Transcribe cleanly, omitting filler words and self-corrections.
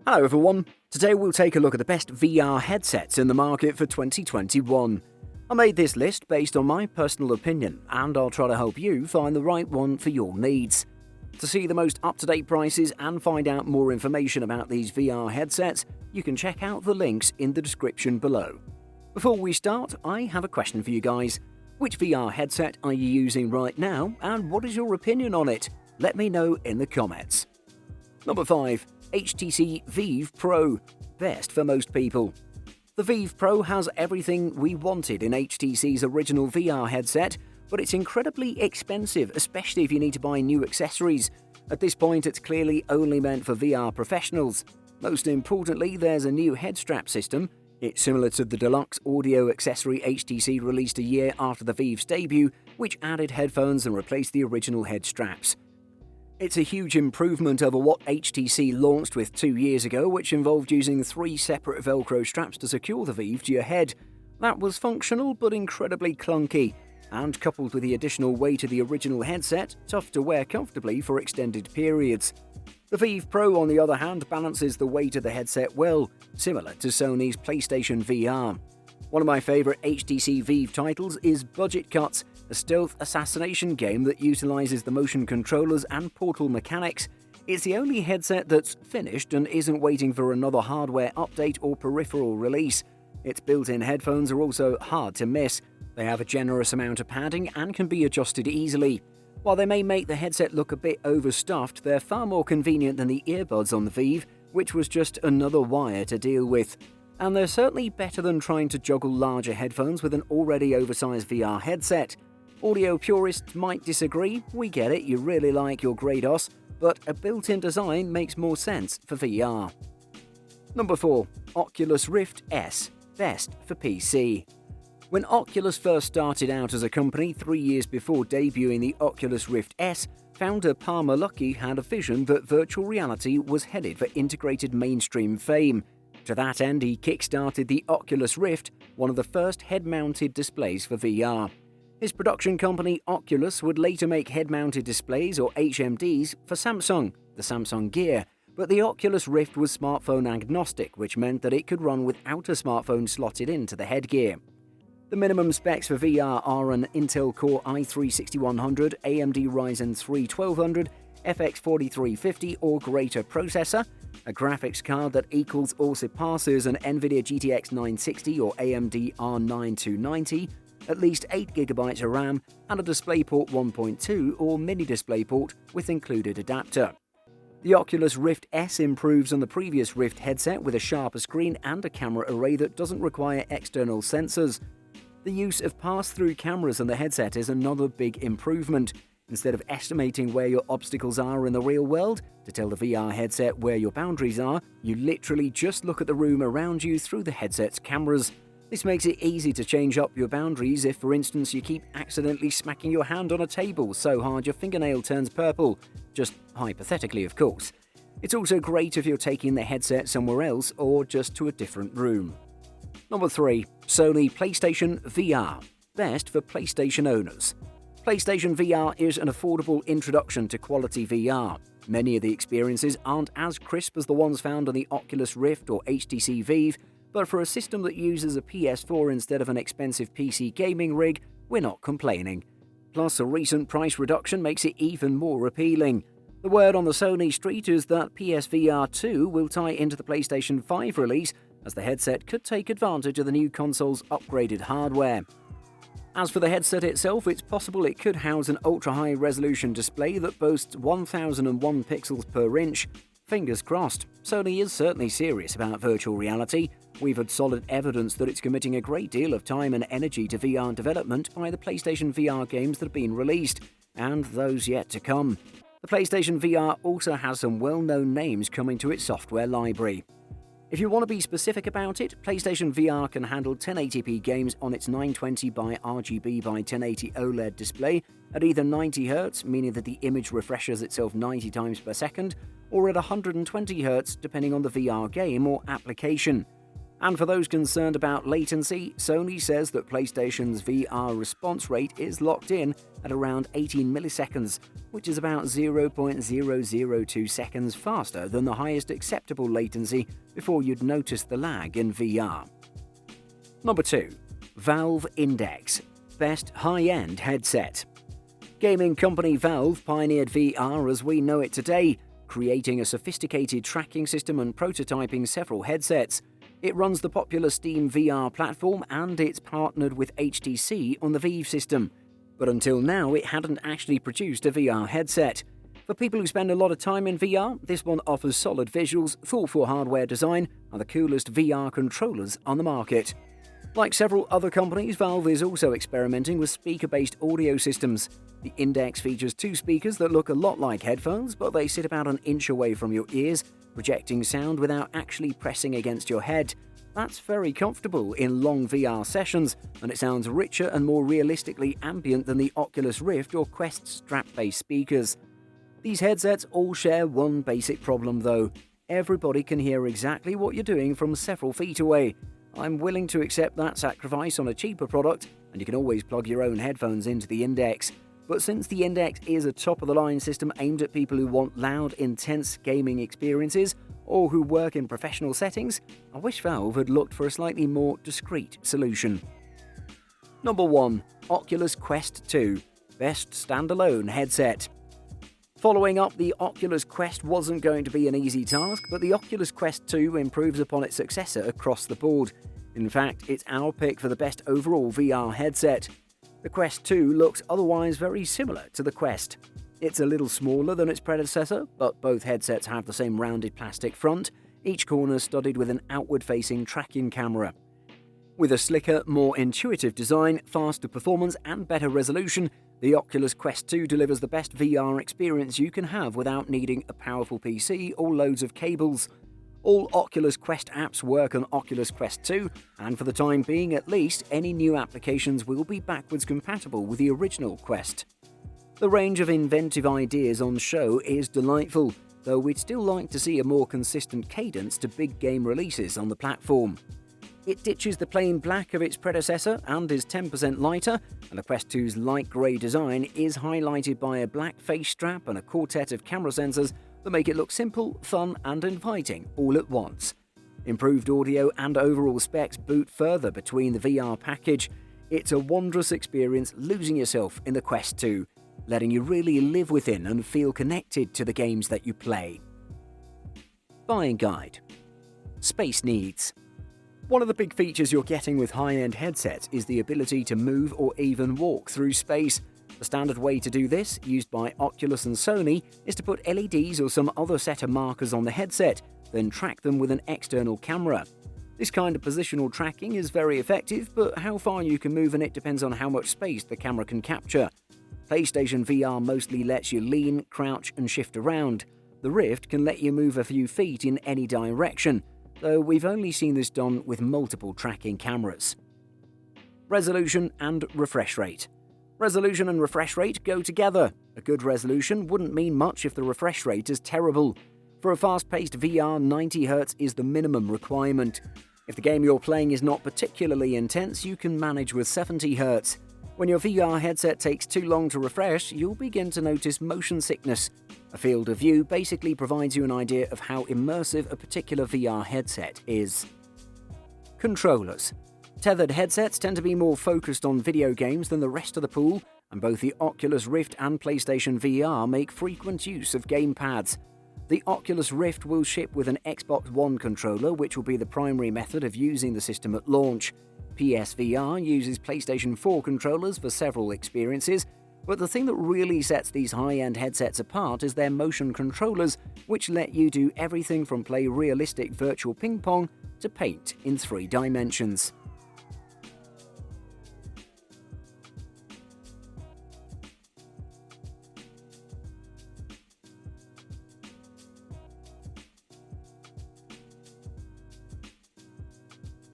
Hello everyone, today we'll take a look at the best VR headsets in the market for 2021. I made this list based on my personal opinion, and I'll try to help you find the right one for your needs. To see the most up-to-date prices and find out more information about these VR headsets, you can check out the links in the description below. Before we start, I have a question for you guys. Which VR headset are you using right now, and what is your opinion on it? Let me know in the comments. Number 5. HTC Vive Pro. Best for most people. The Vive Pro has everything we wanted in HTC's original VR headset, but it's incredibly expensive, especially if you need to buy new accessories. At this point, it's clearly only meant for VR professionals. Most importantly, there's a new head strap system. It's similar to the deluxe audio accessory HTC released a year after the Vive's debut, which added headphones and replaced the original head straps. It's a huge improvement over what HTC launched with 2 years ago, which involved using 3 separate Velcro straps to secure the Vive to your head. That was functional but incredibly clunky, and coupled with the additional weight of the original headset, tough to wear comfortably for extended periods. The Vive Pro, on the other hand, balances the weight of the headset well, similar to Sony's PlayStation VR. One of my favourite HTC Vive titles is Budget Cuts, a stealth assassination game that utilises the motion controllers and portal mechanics. It's the only headset that's finished and isn't waiting for another hardware update or peripheral release. Its built-in headphones are also hard to miss. They have a generous amount of padding and can be adjusted easily. While they may make the headset look a bit overstuffed, they're far more convenient than the earbuds on the Vive, which was just another wire to deal with. And they're certainly better than trying to juggle larger headphones with an already oversized VR headset. Audio purists might disagree, we get it, you really like your Grados, but a built-in design makes more sense for VR. Number 4. Oculus Rift S. Best for PC. When Oculus first started out as a company 3 years before debuting the Oculus Rift S, founder Palmer Luckey had a vision that virtual reality was headed for integrated mainstream fame. To that end, he kickstarted the Oculus Rift, one of the first head-mounted displays for VR. His production company Oculus would later make head-mounted displays, or HMDs, for Samsung, the Samsung Gear, but the Oculus Rift was smartphone agnostic, which meant that it could run without a smartphone slotted into the headgear. The minimum specs for VR are an Intel Core i3-6100, AMD Ryzen 3 1200, FX 4350 or greater processor, a graphics card that equals or surpasses an NVIDIA GTX 960 or AMD R9 290, at least 8GB of RAM, and a DisplayPort 1.2 or mini DisplayPort with included adapter. The Oculus Rift S improves on the previous Rift headset with a sharper screen and a camera array that doesn't require external sensors. The use of pass-through cameras on the headset is another big improvement. Instead of estimating where your obstacles are in the real world to tell the VR headset where your boundaries are, you literally just look at the room around you through the headset's cameras. This makes it easy to change up your boundaries if, for instance, you keep accidentally smacking your hand on a table so hard your fingernail turns purple. Just hypothetically, of course. It's also great if you're taking the headset somewhere else or just to a different room. Number 3. Sony PlayStation VR. Best for PlayStation owners. PlayStation VR is an affordable introduction to quality VR. Many of the experiences aren't as crisp as the ones found on the Oculus Rift or HTC Vive, but for a system that uses a PS4 instead of an expensive PC gaming rig, we're not complaining. Plus, a recent price reduction makes it even more appealing. The word on the Sony street is that PSVR 2 will tie into the PlayStation 5 release, as the headset could take advantage of the new console's upgraded hardware. As for the headset itself, it's possible it could house an ultra-high resolution display that boasts 1001 pixels per inch. Fingers crossed. Sony is certainly serious about virtual reality. We've had solid evidence that it's committing a great deal of time and energy to VR development by the PlayStation VR games that have been released, and those yet to come. The PlayStation VR also has some well-known names coming to its software library. If you want to be specific about it, PlayStation VR can handle 1080p games on its 920 by RGB by 1080 OLED display at either 90Hz, meaning that the image refreshes itself 90 times per second, or at 120Hz, depending on the VR game or application. And for those concerned about latency, Sony says that PlayStation's VR response rate is locked in at around 18 milliseconds, which is about 0.002 seconds faster than the highest acceptable latency before you'd notice the lag in VR. Number 2. Valve Index Best High-End Headset. Gaming company Valve pioneered VR as we know it today, creating a sophisticated tracking system and prototyping several headsets. It runs the popular Steam VR platform and it's partnered with HTC on the Vive system. But until now, it hadn't actually produced a VR headset. For people who spend a lot of time in VR, this one offers solid visuals, thoughtful hardware design, and the coolest VR controllers on the market. Like several other companies, Valve is also experimenting with speaker-based audio systems. The Index features 2 speakers that look a lot like headphones, but they sit about an inch away from your ears, projecting sound without actually pressing against your head. That's very comfortable in long VR sessions, and it sounds richer and more realistically ambient than the Oculus Rift or Quest strap-based speakers. These headsets all share one basic problem though. Everybody can hear exactly what you're doing from several feet away. I'm willing to accept that sacrifice on a cheaper product, and you can always plug your own headphones into the Index. But since the Index is a top-of-the-line system aimed at people who want loud, intense gaming experiences, or who work in professional settings, I wish Valve had looked for a slightly more discreet solution. Number 1. Oculus Quest 2 Best Standalone Headset. Following up the Oculus Quest wasn't going to be an easy task, but the Oculus Quest 2 improves upon its successor across the board. In fact, it's our pick for the best overall VR headset. The Quest 2 looks otherwise very similar to the Quest. It's a little smaller than its predecessor, but both headsets have the same rounded plastic front, each corner studded with an outward-facing tracking camera. With a slicker, more intuitive design, faster performance and better resolution, the Oculus Quest 2 delivers the best VR experience you can have without needing a powerful PC or loads of cables. All Oculus Quest apps work on Oculus Quest 2, and for the time being at least, any new applications will be backwards compatible with the original Quest. The range of inventive ideas on show is delightful, though we'd still like to see a more consistent cadence to big game releases on the platform. It ditches the plain black of its predecessor and is 10% lighter, and the Quest 2's light grey design is highlighted by a black face strap and a quartet of camera sensors that make it look simple, fun and inviting all at once. Improved audio and overall specs boot further between the VR package. It's a wondrous experience losing yourself in the Quest 2, letting you really live within and feel connected to the games that you play. Buying guide. Space needs. One of the big features you're getting with high-end headsets is the ability to move or even walk through space. The standard way to do this, used by Oculus and Sony, is to put LEDs or some other set of markers on the headset, then track them with an external camera. This kind of positional tracking is very effective, but how far you can move in it depends on how much space the camera can capture. PlayStation VR mostly lets you lean, crouch and shift around. The Rift can let you move a few feet in any direction, though we've only seen this done with multiple tracking cameras. Resolution and refresh rate. Resolution and refresh rate go together. A good resolution wouldn't mean much if the refresh rate is terrible. For a fast-paced VR, 90Hz is the minimum requirement. If the game you're playing is not particularly intense, you can manage with 70Hz. When your VR headset takes too long to refresh, you'll begin to notice motion sickness. A field of view basically provides you an idea of how immersive a particular VR headset is. Controllers. Tethered headsets tend to be more focused on video games than the rest of the pool, and both the Oculus Rift and PlayStation VR make frequent use of gamepads. The Oculus Rift will ship with an Xbox One controller, which will be the primary method of using the system at launch. PSVR uses PlayStation 4 controllers for several experiences, but the thing that really sets these high-end headsets apart is their motion controllers, which let you do everything from play realistic virtual ping pong to paint in 3 dimensions.